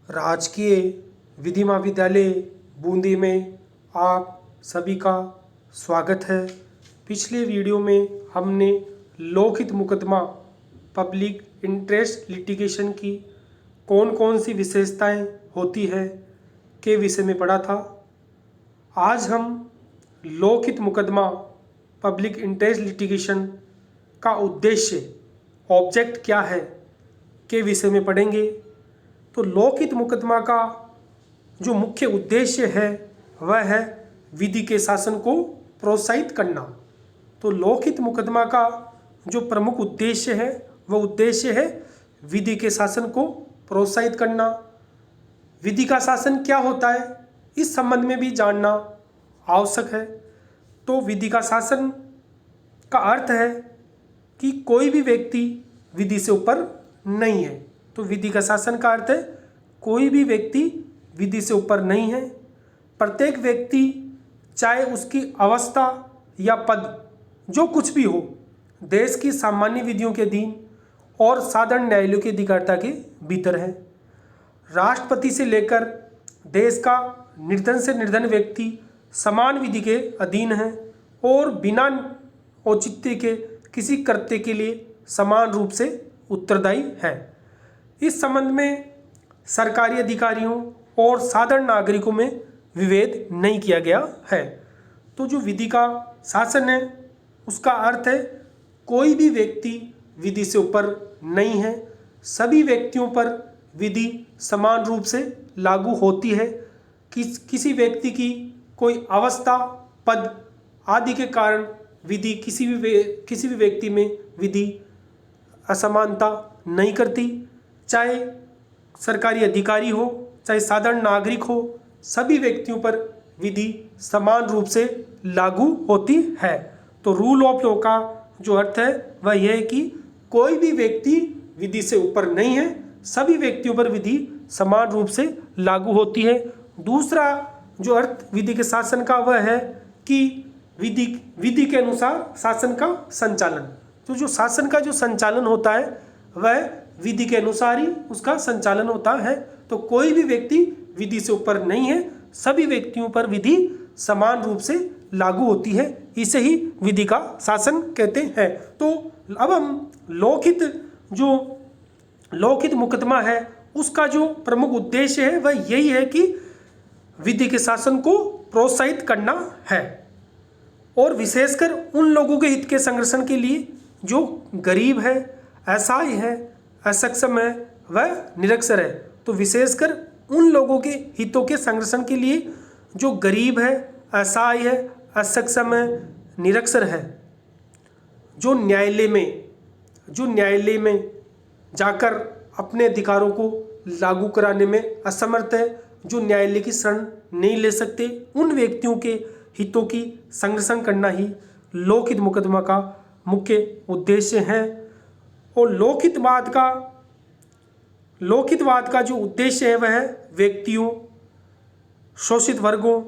राजकीय विधि महाविद्यालय बूंदी में आप सभी का स्वागत है। पिछले वीडियो में हमने लोकहित मुकदमा पब्लिक इंटरेस्ट लिटिगेशन की कौन कौन सी विशेषताएं होती है के विषय में पढ़ा था। आज हम लोकहित मुकदमा पब्लिक इंटरेस्ट लिटिगेशन का उद्देश्य ऑब्जेक्ट क्या है के विषय में पढ़ेंगे। तो लोकहित मुकदमा का जो मुख्य उद्देश्य है वह है विधि के शासन को प्रोत्साहित करना। तो लोकहित मुकदमा का जो प्रमुख उद्देश्य है वह उद्देश्य है विधि के शासन को प्रोत्साहित करना। विधि का शासन क्या होता है इस संबंध में भी जानना आवश्यक है। तो विधि का शासन का अर्थ है कि कोई भी व्यक्ति विधि से ऊपर नहीं है। तो विधि का शासन का अर्थ है कोई भी व्यक्ति विधि से ऊपर नहीं है। प्रत्येक व्यक्ति चाहे उसकी अवस्था या पद जो कुछ भी हो, देश की सामान्य विधियों के अधीन और साधारण न्यायालयों की अधिकारिता के भीतर है। राष्ट्रपति से लेकर देश का निर्धन से निर्धन व्यक्ति समान विधि के अधीन है और बिना औचित्य के किसी कृत्य के लिए समान रूप से उत्तरदायी है। इस संबंध में सरकारी अधिकारियों और साधारण नागरिकों में विभेद नहीं किया गया है। तो जो विधि का शासन है उसका अर्थ है कोई भी व्यक्ति विधि से ऊपर नहीं है। सभी व्यक्तियों पर विधि समान रूप से लागू होती है। किसी व्यक्ति की कोई अवस्था, पद आदि के कारण विधि किसी भी व्यक्ति में विधि असमानता नहीं करती। चाहे सरकारी अधिकारी हो, चाहे साधारण नागरिक हो, सभी व्यक्तियों पर विधि समान रूप से लागू होती है। तो रूल ऑफ लॉ का जो अर्थ है वह यह है कि कोई भी व्यक्ति विधि से ऊपर नहीं है, सभी व्यक्तियों पर विधि समान रूप से लागू होती है। दूसरा जो अर्थ विधि के शासन का वह है कि विधि के अनुसार शासन का संचालन। तो जो शासन का जो संचालन होता है वह विधि के अनुसार ही उसका संचालन होता है। तो कोई भी व्यक्ति विधि से ऊपर नहीं है, सभी व्यक्तियों पर विधि समान रूप से लागू होती है। इसे ही विधि का शासन कहते हैं। तो अब हम लोकहित मुकदमा है उसका जो प्रमुख उद्देश्य है वह यही है कि विधि के शासन को प्रोत्साहित करना है और विशेषकर उन लोगों के हित के संरक्षण के लिए जो गरीब है, असहाय है, असक्षम है, वह निरक्षर है। तो विशेषकर उन लोगों के हितों के संरक्षण के लिए जो गरीब है, असहाय है, असक्षम है, निरक्षर है, जो न्यायालय में जाकर अपने अधिकारों को लागू कराने में असमर्थ है, जो न्यायालय की शरण नहीं ले सकते, उन व्यक्तियों के हितों की संरक्षण करना ही लोकहित मुकदमा का मुख्य उद्देश्य है। और लोकहितवाद का जो उद्देश्य है वह है व्यक्तियों, शोषित वर्गों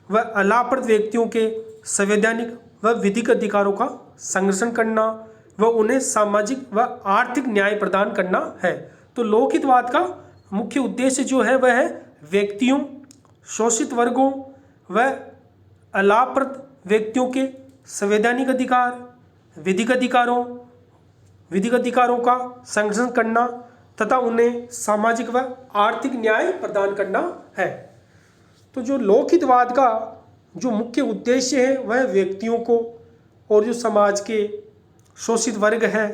व अलाभप्रद व्यक्तियों के संवैधानिक व विधिक अधिकारों का संरक्षण करना व उन्हें सामाजिक व आर्थिक न्याय प्रदान करना है। तो लोकहितवाद का मुख्य उद्देश्य जो है वह है व्यक्तियों, शोषित वर्गों व अलाभप्रद व्यक्तियों के संवैधानिक अधिकार, विधिक अधिकारों का संरक्षण करना तथा उन्हें सामाजिक व आर्थिक न्याय प्रदान करना है। तो जो लोकहितवाद का जो मुख्य उद्देश्य है वह व्यक्तियों को और जो समाज के शोषित वर्ग है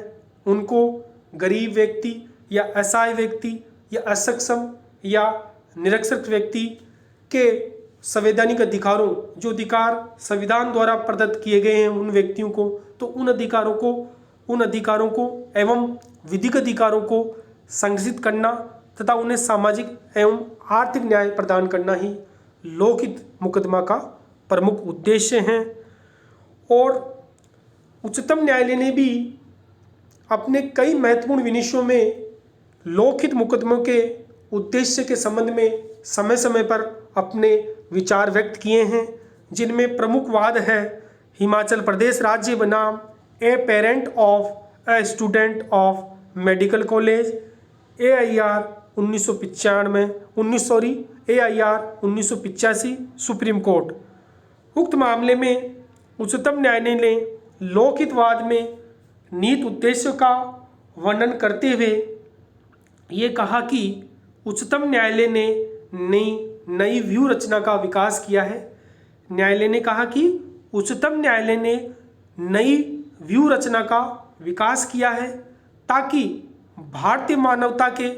उनको, गरीब व्यक्ति या असहाय व्यक्ति या असक्षम या निरक्षर व्यक्ति के संवैधानिक अधिकारों, जो अधिकार संविधान द्वारा प्रदत्त किए गए हैं उन व्यक्तियों को, तो उन अधिकारों को एवं विधिक अधिकारों को संरक्षित करना तथा उन्हें सामाजिक एवं आर्थिक न्याय प्रदान करना ही लोकहित मुकदमा का प्रमुख उद्देश्य है। और उच्चतम न्यायालय ने भी अपने कई महत्वपूर्ण विनिश्चयों में लोकहित मुकदमों के उद्देश्य के संबंध में समय समय पर अपने विचार व्यक्त किए हैं, जिनमें प्रमुख वाद है हिमाचल प्रदेश राज्य बनाम a parent of a student of medical college, AIR 1995 AIR 1985 supreme court. उक्त मामले में उच्चतम न्यायालय ने लोकहितवाद में निहित उद्देश्य का वर्णन करते हुए ये कहा कि उच्चतम न्यायालय ने नई व्यू रचना का विकास किया है। न्यायालय ने कहा कि उच्चतम न्यायालय ने नई व्यू रचना का विकास किया है ताकि भारतीय मानवता के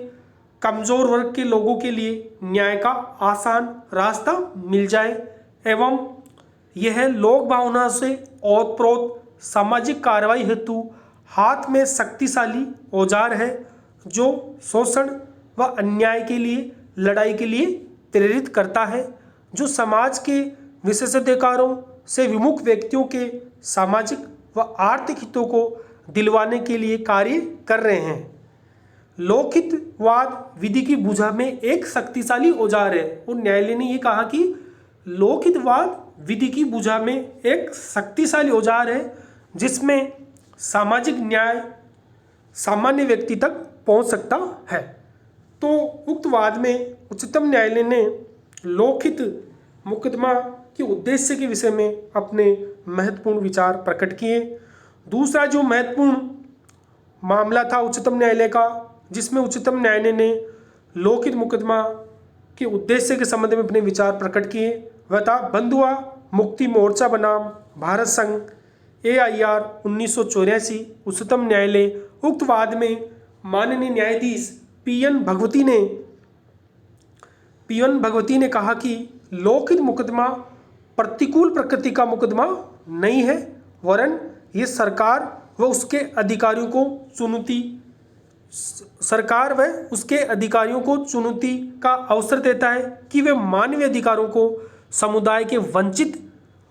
कमजोर वर्ग के लोगों के लिए न्याय का आसान रास्ता मिल जाए एवं यह लोक भावना से ओतप्रोत सामाजिक कार्रवाई हेतु हाथ में शक्तिशाली औजार है जो शोषण व अन्याय के लिए लड़ाई के लिए प्रेरित करता है, जो समाज के विशेषाधिकारों से विमुख व्यक्तियों के सामाजिक व आर्थिक हितों को दिलवाने के लिए कार्य कर रहे हैं। लोकहितवाद विधि की भुजा में एक शक्तिशाली औजार है और न्यायालय ने यह कहा कि लोकहितवाद विधि की भुजा में एक शक्तिशाली औजार है जिसमें सामाजिक न्याय सामान्य व्यक्ति तक पहुंच सकता है। तो उक्त वाद में उच्चतम न्यायालय ने लोकहित मुकदमा के उद्देश्य के विषय में अपने महत्वपूर्ण विचार प्रकट किए। दूसरा जो महत्वपूर्ण मामला था उच्चतम न्यायालय का, जिसमें उच्चतम न्यायालय ने लोकहित मुकदमा के उद्देश्य के संबंध में अपने विचार प्रकट किए, वह था बंधुआ मुक्ति मोर्चा बनाम भारत संघ AIR 1984। उच्चतम न्यायालय उक्त वाद में माननीय न्यायाधीश PN भगवती ने कहा कि लोकहित मुकदमा प्रतिकूल प्रकृति का मुकदमा नहीं है, वरन ये सरकार व उसके अधिकारियों को चुनौती का अवसर देता है कि वे मानवीय अधिकारों को समुदाय के वंचित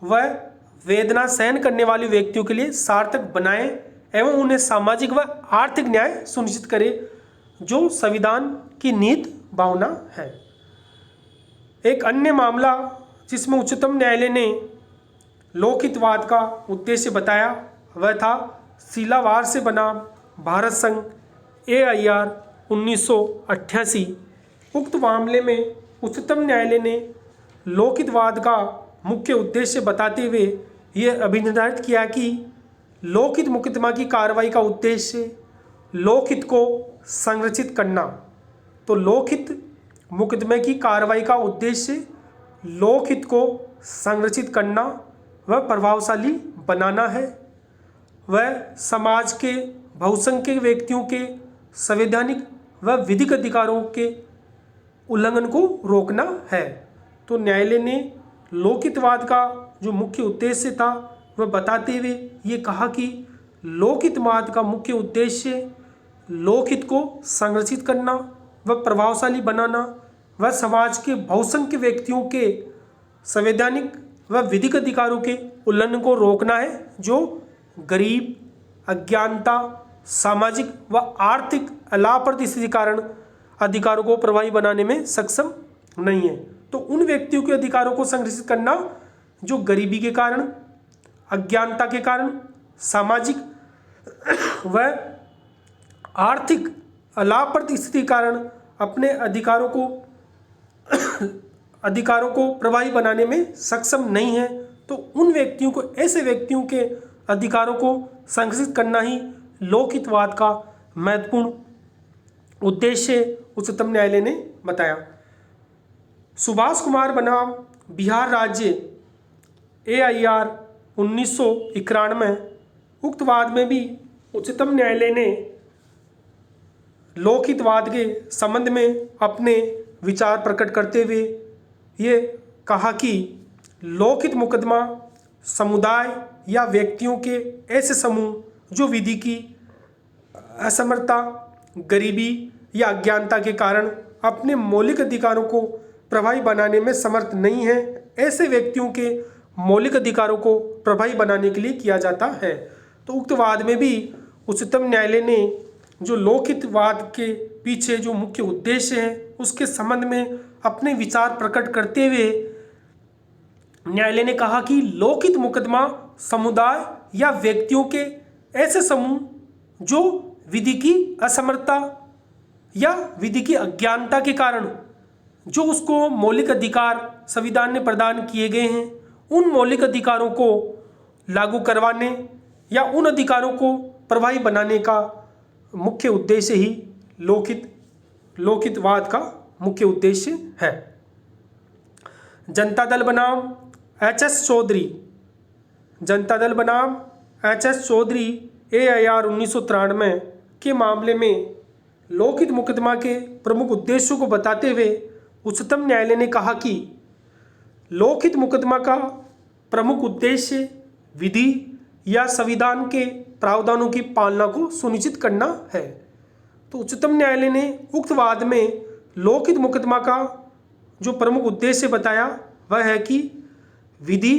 व वेदना सहन करने वाले व्यक्तियों के लिए सार्थक बनाएं एवं उन्हें सामाजिक व आर्थिक न्याय सुनिश्चित करे जो संविधान की निहित भावना है। एक अन्य मामला जिसमें उच्चतम न्यायालय ने लोकहितवाद का उद्देश्य बताया वह था सीलावार से बना भारत संघ AIR 1988। उक्त मामले में उच्चतम न्यायालय ने लोकहितवाद का मुख्य उद्देश्य बताते हुए यह अभिनिर्धारित किया कि लोकहित मुकदमा की कार्रवाई का उद्देश्य लोकहित को संरक्षित करना। तो लोकहित मुकदमे की कार्रवाई का उद्देश्य लोकहित को संरक्षित करना व प्रभावशाली बनाना है। वह समाज के बहुसंख्यक व्यक्तियों के संवैधानिक व विधिक अधिकारों के उल्लंघन को रोकना है। तो न्यायालय ने लोकहितवाद का जो मुख्य उद्देश्य था वह बताते हुए ये कहा कि लोकहितवाद का मुख्य उद्देश्य लोकहित को संरक्षित करना व प्रभावशाली बनाना व समाज के बहुसंख्यक व्यक्तियों के संवैधानिक व विधिक अधिकारों के उल्लंघन को रोकना है जो गरीब, अज्ञानता, सामाजिक व आर्थिक अलाभप्रद स्थिति कारण अधिकारों को प्रभावी बनाने में सक्षम नहीं है। तो उन व्यक्तियों के अधिकारों को संरक्षित करना जो गरीबी के कारण, अज्ञानता के कारण, सामाजिक व आर्थिक अलाभप्रद स्थिति के कारण अपने अधिकारों को प्रभावी बनाने में सक्षम नहीं है। तो उन व्यक्तियों को, ऐसे व्यक्तियों के अधिकारों को संरक्षित करना ही लोकहितवाद का महत्वपूर्ण उद्देश्य उच्चतम न्यायालय ने बताया। सुभाष कुमार बनाम बिहार राज्य AIR 1991। उक्त वाद में भी उच्चतम न्यायालय ने लोकहितवाद के संबंध में अपने विचार प्रकट करते हुए ये कहा कि लोकहित मुकदमा समुदाय या व्यक्तियों के ऐसे समूह जो विधि की असमर्थता, गरीबी या अज्ञानता के कारण अपने मौलिक अधिकारों को प्रभावी बनाने में समर्थ नहीं है, ऐसे व्यक्तियों के मौलिक अधिकारों को प्रभावी बनाने के लिए किया जाता है। तो उक्त वाद में भी उच्चतम न्यायालय ने जो लोकहितवाद के पीछे जो मुख्य उद्देश्य है उसके संबंध में अपने विचार प्रकट करते हुए न्यायालय ने कहा कि लोकहित मुकदमा समुदाय या व्यक्तियों के ऐसे समूह जो विधि की असमर्थता या विधि की अज्ञानता के कारण जो उसको मौलिक अधिकार संविधान ने प्रदान किए गए हैं, उन मौलिक अधिकारों को लागू करवाने या उन अधिकारों को प्रभावी बनाने का मुख्य उद्देश्य ही लोकहितवाद का मुख्य उद्देश्य है। जनता दल बनाम HS चौधरी, जनता दल बनाम HS चौधरी AIR 1993 के मामले में लोकहित मुकदमा के प्रमुख उद्देश्यों को बताते हुए उच्चतम न्यायालय ने कहा कि लोकहित मुकदमा का प्रमुख उद्देश्य विधि या संविधान के प्रावधानों की पालना को सुनिश्चित करना है। तो उच्चतम न्यायालय ने उक्त वाद में लोकहित मुकदमा का जो प्रमुख उद्देश्य बताया वह है कि विधि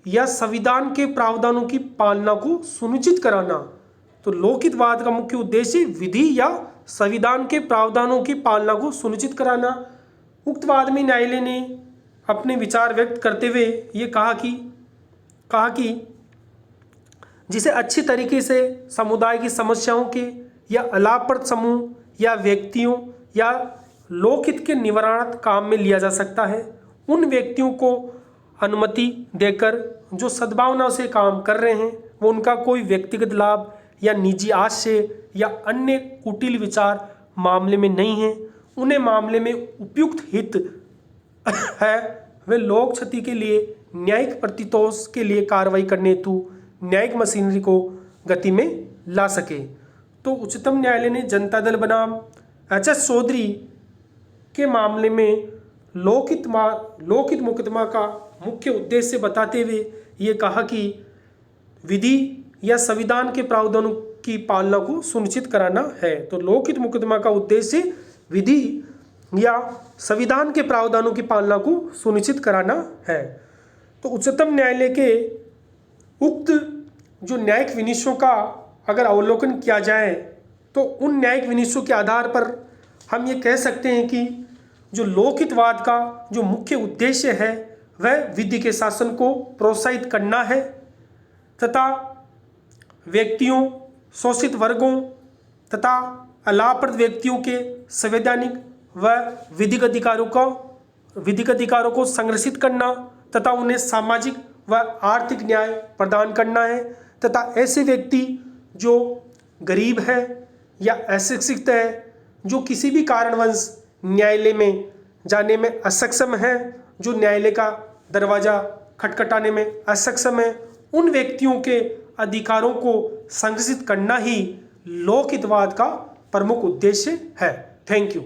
या संविधान के प्रावधानों की पालना को सुनिश्चित कराना। तो लोकहितवाद का मुख्य उद्देश्य विधि या संविधान के प्रावधानों की पालना को सुनिश्चित कराना। उक्त वाद में न्यायालय ने अपने विचार व्यक्त करते हुए ये कहा कि जिसे अच्छी तरीके से समुदाय की समस्याओं के या अलाभप्रद समूह या व्यक्तियों या लोकहित के निवारणार्थ काम में लिया जा सकता है, उन व्यक्तियों को अनुमति देकर जो सद्भावना से काम कर रहे हैं, वो उनका कोई व्यक्तिगत लाभ या निजी आशय या अन्य कुटिल विचार मामले में नहीं है, उन्हें मामले में उपयुक्त हित है, वे लोक क्षति के लिए न्यायिक प्रतितोष के लिए कार्रवाई करने हेतु न्यायिक मशीनरी को गति में ला सके। तो उच्चतम न्यायालय ने जनता दल बनाम HS चौधरी के मामले में लोकहित मुकदमा का मुख्य उद्देश्य बताते हुए ये कहा कि विधि या संविधान के प्रावधानों की पालना को सुनिश्चित कराना है। तो लोकहित मुकदमा का उद्देश्य विधि या संविधान के प्रावधानों की पालना को सुनिश्चित कराना है। तो उच्चतम न्यायालय के उक्त जो न्यायिक विनिश्चयों का अगर अवलोकन किया जाए तो उन न्यायिक विनिश्चयों के आधार पर हम ये कह सकते हैं कि जो लोकहितवाद का जो मुख्य उद्देश्य है वह विधि के शासन को प्रोत्साहित करना है तथा व्यक्तियों, शोषित वर्गों तथा अलाभप्रद व्यक्तियों के संवैधानिक व विधिक अधिकारों को संरक्षित करना तथा उन्हें सामाजिक व आर्थिक न्याय प्रदान करना है तथा ऐसे व्यक्ति जो गरीब है या अशिक्षित है, जो किसी भी कारणवश न्यायालय में जाने में असक्षम है, जो न्यायालय का दरवाज़ा खटखटाने में असक्षम है, उन व्यक्तियों के अधिकारों को संरक्षित करना ही लोकहितवाद का प्रमुख उद्देश्य है। Thank you.